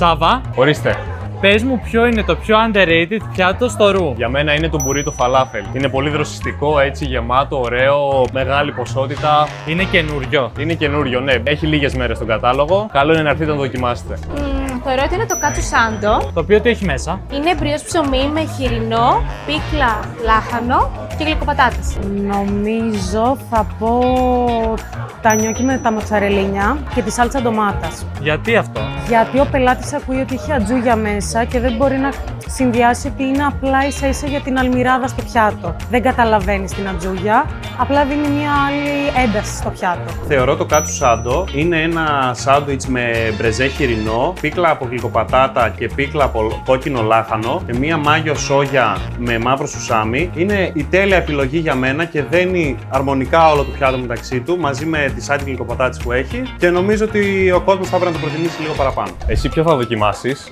Σάβα, Ορίστε. πες μου ποιο είναι το πιο underrated πιάτο στο Ρου. Για μένα είναι το μπουρίτο φαλάφελ. Είναι πολύ δροσιστικό, έτσι γεμάτο, ωραίο, μεγάλη ποσότητα. Είναι καινούριο. Είναι καινούριο, ναι. Έχει λίγες μέρες στον κατάλογο. Καλό είναι να έρθετε να το δοκιμάσετε. Θεωρώ ότι είναι το κάτσου σάντο. Το οποίο τι έχει μέσα. Είναι μπριός ψωμί με χοιρινό, πίκλα λάχανο και γλυκοπατάτες. Νομίζω θα πω τα νιόκι με τα μοτσαρελίνια και τη σάλτσα ντομάτας. Γιατί αυτό. Γιατί ο πελάτης ακούει ότι έχει ατζούγια μέσα και δεν μπορεί να συνδυάσει ότι είναι απλά ίσα-ίσα για την αλμυράδα στο πιάτο. Δεν καταλαβαίνει την ατζούγια, απλά δίνει μια άλλη ένταση στο πιάτο. Θεωρώ το κάτσου σάντο είναι ένα σάντουιτς με μπρεζέ χοιρινό, πίκλα από γλυκοπατάτα και πίκλα από κόκκινο λάχανο και μία μάγιο σόγια με μαύρο σουσάμι. Είναι η τέλεια επιλογή για μένα και δένει αρμονικά όλο το πιάτο μεταξύ του μαζί με τις άλλες γλυκοπατάτες που έχει και νομίζω ότι ο κόσμος θα έπρεπε να το προτιμήσει λίγο παραπάνω. Εσύ ποιο θα δοκιμάσεις?